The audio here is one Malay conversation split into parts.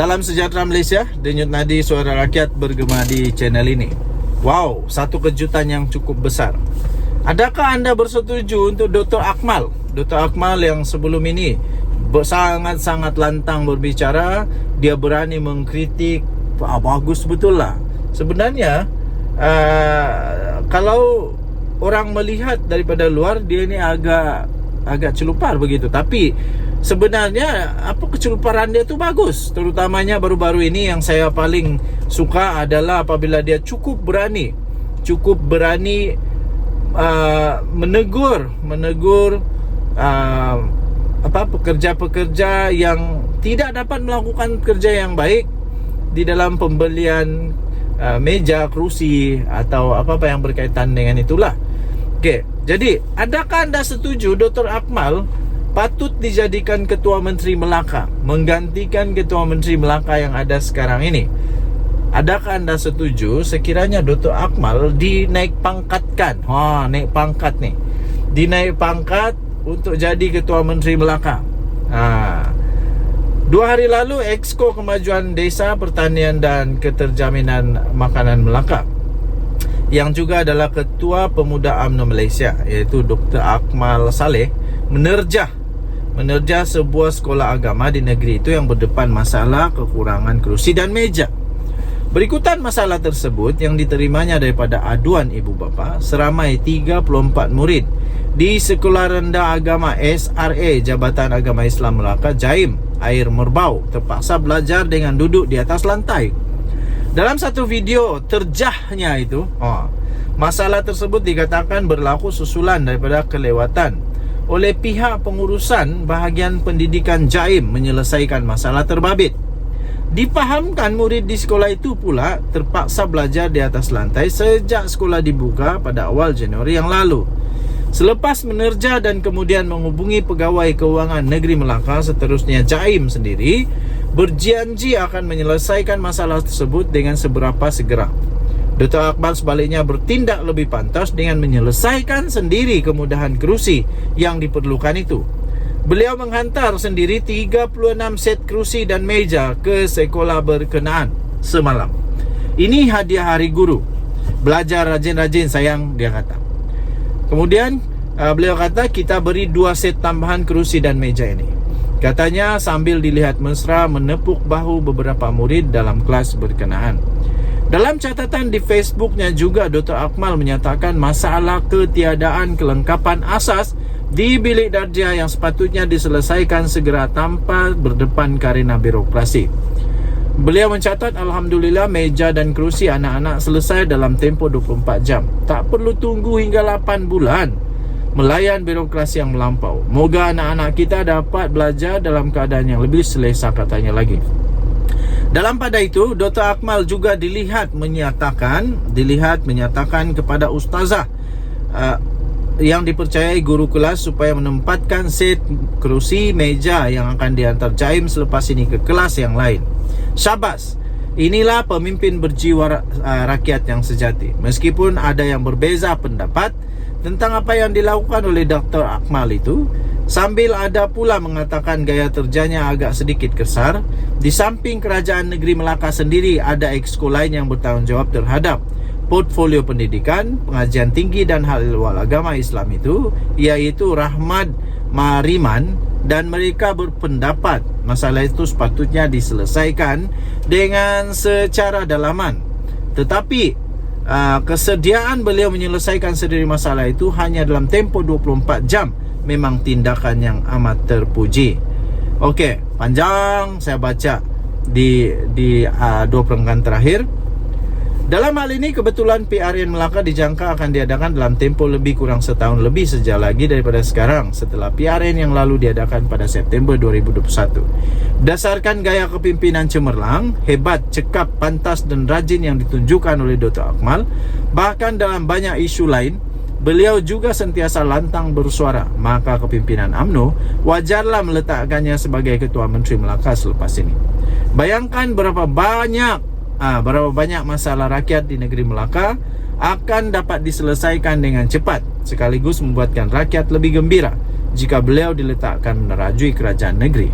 Salam sejahtera Malaysia, denyut nadi suara rakyat bergema di channel ini. Wow, satu kejutan yang cukup besar. Adakah anda bersetuju untuk Dr. Akmal? Dr. Akmal yang sebelum ini sangat-sangat lantang berbicara. Dia berani mengkritik. Bagus betul lah. Sebenarnya kalau orang melihat daripada luar, dia ni agak celupar begitu. Tapi sebenarnya apa keceluparan dia tu bagus. Terutamanya baru-baru ini yang saya paling suka adalah apabila dia cukup berani menegur pekerja-pekerja yang tidak dapat melakukan kerja yang baik di dalam pembelian meja, kerusi atau apa-apa yang berkaitan dengan itulah. Okey, jadi adakah anda setuju Dr. Akmal patut dijadikan Ketua Menteri Melaka, menggantikan Ketua Menteri Melaka yang ada sekarang ini? Adakah anda setuju sekiranya Dr. Akmal dinaik pangkatkan? Naik pangkat ni. Dinaik pangkat untuk jadi Ketua Menteri Melaka. 2 hari lalu Exco Kemajuan Desa, Pertanian dan Keterjaminan Makanan Melaka, yang juga adalah Ketua Pemuda UMNO Malaysia, iaitu Dr. Akmal Saleh, menerjah sebuah sekolah agama di negeri itu yang berdepan masalah kekurangan kerusi dan meja. Berikutan masalah tersebut yang diterimanya daripada aduan ibu bapa, seramai 34 murid di Sekolah Rendah Agama SRA Jabatan Agama Islam Melaka, Jaim, Air Merbau, terpaksa belajar dengan duduk di atas lantai. Dalam satu video terjahnya itu, masalah tersebut dikatakan berlaku susulan daripada kelewatan oleh pihak pengurusan bahagian pendidikan Jaim menyelesaikan masalah terbabit. Dipahamkan murid di sekolah itu pula terpaksa belajar di atas lantai sejak sekolah dibuka pada awal Januari yang lalu. Selepas menerja dan kemudian menghubungi Pegawai Kewangan Negeri Melaka, seterusnya Jaim sendiri berjanji akan menyelesaikan masalah tersebut dengan seberapa segera. Dr. Akmal sebaliknya bertindak lebih pantas dengan menyelesaikan sendiri kemudahan kerusi yang diperlukan itu. Beliau menghantar sendiri 36 set kerusi dan meja ke sekolah berkenaan semalam. Ini hadiah Hari Guru. Belajar rajin-rajin sayang, dia kata. Kemudian beliau kata kita beri 2 set tambahan kerusi dan meja ini. Katanya sambil dilihat mesra menepuk bahu beberapa murid dalam kelas berkenaan. Dalam catatan di Facebooknya juga, Dr. Akmal menyatakan masalah ketiadaan kelengkapan asas di bilik darjah yang sepatutnya diselesaikan segera tanpa berdepan karena birokrasi. Beliau mencatat alhamdulillah meja dan kerusi anak-anak selesai dalam tempoh 24 jam. Tak perlu tunggu hingga 8 bulan melayan birokrasi yang melampau. Moga anak-anak kita dapat belajar dalam keadaan yang lebih selesa, katanya lagi. Dalam pada itu, Dr. Akmal juga dilihat menyatakan kepada ustazah yang dipercayai guru kelas supaya menempatkan set kerusi meja yang akan diantar Jaim selepas ini ke kelas yang lain. Syabas, inilah pemimpin berjiwa rakyat yang sejati. Meskipun ada yang berbeza pendapat tentang apa yang dilakukan oleh Dr. Akmal itu, sambil ada pula mengatakan gaya kerjanya agak sedikit kasar. Di samping kerajaan negeri Melaka sendiri, ada exco lain yang bertanggungjawab terhadap portfolio pendidikan, pengajian tinggi dan hal ehwal agama Islam itu, iaitu Rahmat Mariman, dan mereka berpendapat masalah itu sepatutnya diselesaikan dengan secara dalaman. Tetapi kesediaan beliau menyelesaikan sendiri masalah itu hanya dalam tempoh 24 jam memang tindakan yang amat terpuji. Okey, panjang saya baca di 2 perenggan terakhir. Dalam hal ini kebetulan PRN Melaka dijangka akan diadakan dalam tempoh lebih kurang setahun lebih sejak lagi daripada sekarang, setelah PRN yang lalu diadakan pada September 2021. Berdasarkan gaya kepimpinan cemerlang, hebat, cekap, pantas dan rajin yang ditunjukkan oleh Dr. Akmal, bahkan dalam banyak isu lain, beliau juga sentiasa lantang bersuara. Maka kepimpinan UMNO wajarlah meletakkannya sebagai Ketua Menteri Melaka selepas ini. Bayangkan berapa banyak masalah rakyat di negeri Melaka akan dapat diselesaikan dengan cepat, sekaligus membuatkan rakyat lebih gembira jika beliau diletakkan menerajui kerajaan negeri.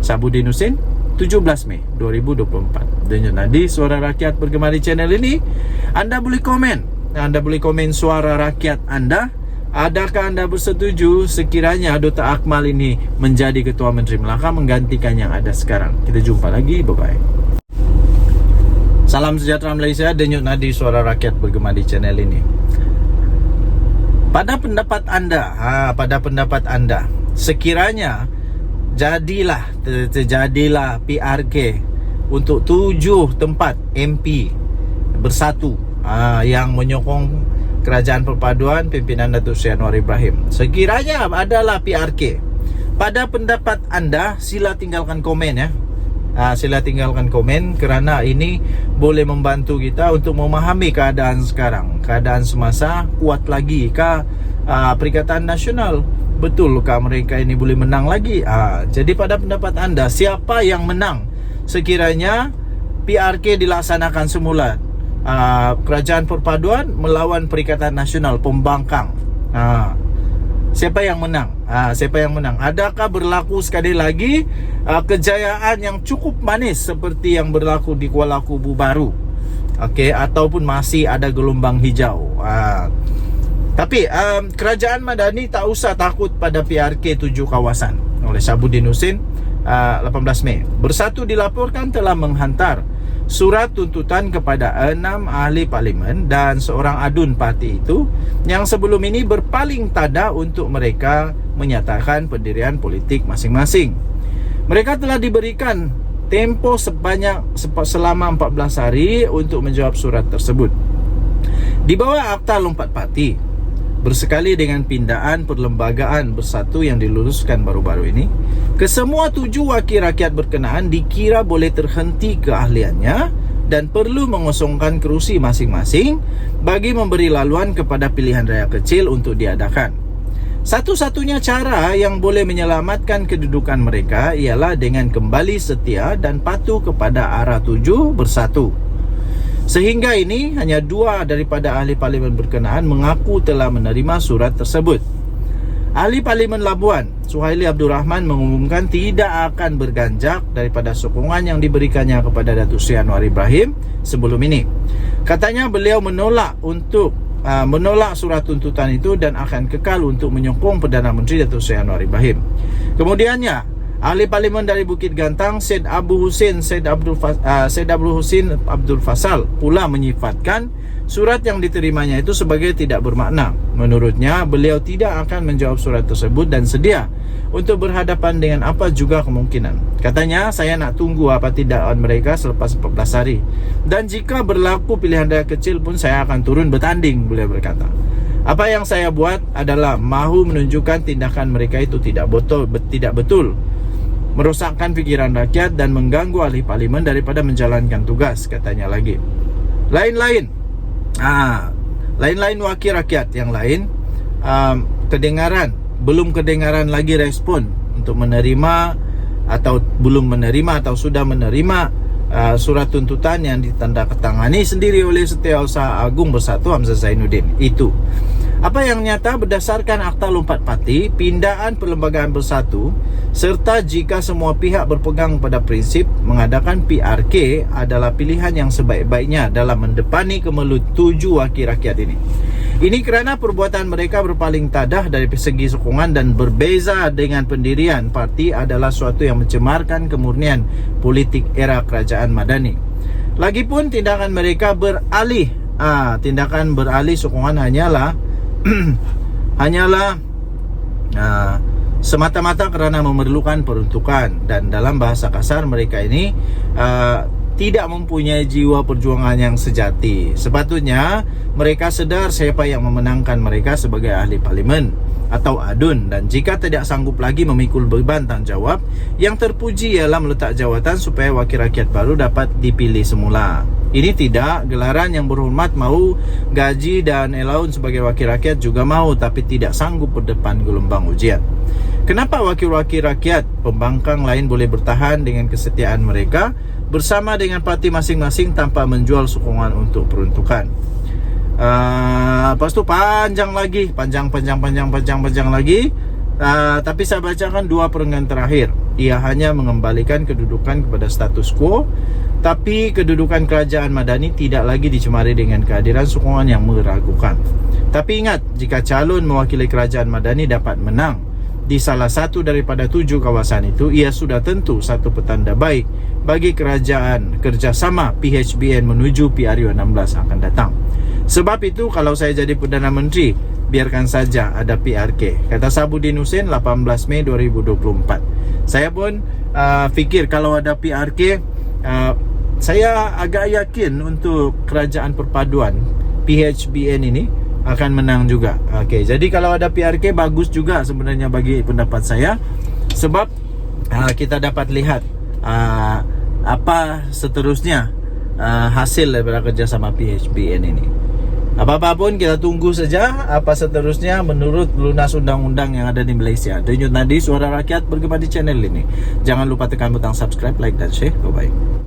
Sabudin Husin, 17 Mei 2024. Denyut nadi Suara Rakyat bergema di channel ini. Anda boleh komen. Anda boleh komen suara rakyat anda. Adakah anda bersetuju sekiranya Dr. Akmal ini menjadi Ketua Menteri Melaka menggantikan yang ada sekarang? Kita jumpa lagi. Bye-bye. Salam sejahtera Malaysia. Denyut nadi Suara Rakyat bergema di channel ini. Pada pendapat anda, sekiranya terjadilah PRK untuk 7 tempat MP bersatu yang menyokong Kerajaan Perpaduan pimpinan Datuk Seri Anwar Ibrahim. Sekiranya adalah PRK, pada pendapat anda, sila tinggalkan komen ya. Sila tinggalkan komen kerana ini boleh membantu kita untuk memahami keadaan sekarang. Keadaan semasa kuat lagi kah Perikatan Nasional? Betulkah mereka ini boleh menang lagi? Jadi pada pendapat anda, siapa yang menang sekiranya PRK dilaksanakan semula? Kerajaan Perpaduan melawan Perikatan Nasional pembangkang. Siapa yang menang? Siapa yang menang? Adakah berlaku sekali lagi kejayaan yang cukup manis seperti yang berlaku di Kuala Kubu baru? Ataupun masih ada gelombang hijau? Tapi Kerajaan Madani tak usah takut pada PRK 7 kawasan. Oleh Syabuddin Husin 18 Mei Bersatu dilaporkan telah menghantar surat tuntutan kepada 6 ahli parlimen dan seorang adun parti itu yang sebelum ini berpaling tada untuk mereka menyatakan pendirian politik masing-masing. Mereka telah diberikan tempoh selama 14 hari untuk menjawab surat tersebut. Di bawah Akta Lompat Parti, bersekali dengan pindaan perlembagaan bersatu yang diluluskan baru-baru ini, kesemua 7 wakil rakyat berkenaan dikira boleh terhenti keahliannya dan perlu mengosongkan kerusi masing-masing bagi memberi laluan kepada pilihan raya kecil untuk diadakan. Satu-satunya cara yang boleh menyelamatkan kedudukan mereka ialah dengan kembali setia dan patuh kepada arah 7 bersatu. Sehingga ini hanya 2 daripada ahli parlimen berkenaan mengaku telah menerima surat tersebut. Ahli Parlimen Labuan, Suhaili Abdul Rahman, mengumumkan tidak akan berganjak daripada sokongan yang diberikannya kepada Datuk Seri Anwar Ibrahim sebelum ini. Katanya beliau menolak surat tuntutan itu dan akan kekal untuk menyokong Perdana Menteri Datuk Seri Anwar Ibrahim. Kemudiannya, ahli parlimen dari Bukit Gantang, Syed Abdul Husin Abdul Fasal pula menyifatkan surat yang diterimanya itu sebagai tidak bermakna. Menurutnya, beliau tidak akan menjawab surat tersebut dan sedia untuk berhadapan dengan apa juga kemungkinan. Katanya, saya nak tunggu apa tindakan mereka selepas 14 hari. Dan jika berlaku pilihan raya kecil pun saya akan turun bertanding, beliau berkata. Apa yang saya buat adalah mahu menunjukkan tindakan mereka itu tidak betul, merosakkan fikiran rakyat dan mengganggu ahli parlimen daripada menjalankan tugas, katanya lagi. Lain-lain wakil rakyat yang lain belum kedengaran lagi respon untuk menerima atau belum menerima atau sudah menerima surat tuntutan yang ditandatangani sendiri oleh Setiausaha Agung Bersatu Hamzah Zainuddin itu. Apa yang nyata berdasarkan Akta Lompat Parti, pindaan perlembagaan bersatu serta jika semua pihak berpegang pada prinsip mengadakan PRK adalah pilihan yang sebaik-baiknya dalam mendepani kemelut 7 wakil rakyat ini. Ini kerana perbuatan mereka berpaling tadah dari segi sokongan dan berbeza dengan pendirian parti adalah suatu yang mencemarkan kemurnian politik era Kerajaan Madani. Lagipun tindakan mereka beralih sokongan hanyalah semata-mata kerana memerlukan peruntukan, dan dalam bahasa kasar mereka ini tidak mempunyai jiwa perjuangan yang sejati. Sepatutnya mereka sedar siapa yang memenangkan mereka sebagai ahli parlimen atau adun, dan jika tidak sanggup lagi memikul beban tanggungjawab, yang terpuji ialah meletak jawatan supaya wakil rakyat baru dapat dipilih semula. Ini tidak, gelaran yang berhormat mahu, gaji dan allowance sebagai wakil rakyat juga mahu, tapi tidak sanggup berdepan gelombang ujian. Kenapa wakil-wakil rakyat pembangkang lain boleh bertahan dengan kesetiaan mereka bersama dengan parti masing-masing tanpa menjual sokongan untuk peruntukan? Lepas tu panjang lagi. Tapi saya bacakan 2 perenggan terakhir. ia hanya mengembalikan kedudukan kepada status quo. Tapi kedudukan kerajaan Madani tidak lagi dicemari dengan kehadiran sokongan yang meragukan. Tapi ingat, jika calon mewakili kerajaan Madani dapat menang di salah satu daripada 7 kawasan itu, ia sudah tentu satu petanda baik bagi kerajaan kerjasama PHBN menuju PRU 16 akan datang. Sebab itu, kalau saya jadi Perdana Menteri, biarkan saja ada PRK, kata Sabudin Husin 18 Mei 2024. Saya pun fikir kalau ada PRK, saya agak yakin untuk kerajaan perpaduan PHBN ini akan menang juga. Okey, jadi kalau ada PRK bagus juga sebenarnya bagi pendapat saya, sebab kita dapat lihat apa seterusnya hasil daripada kerjasama PHBN ini. Apa-apa pun kita tunggu saja apa seterusnya menurut lunas undang-undang yang ada di Malaysia. Denyut nadi suara rakyat bergema di channel ini. Jangan lupa tekan butang subscribe, like dan share. Bye-bye.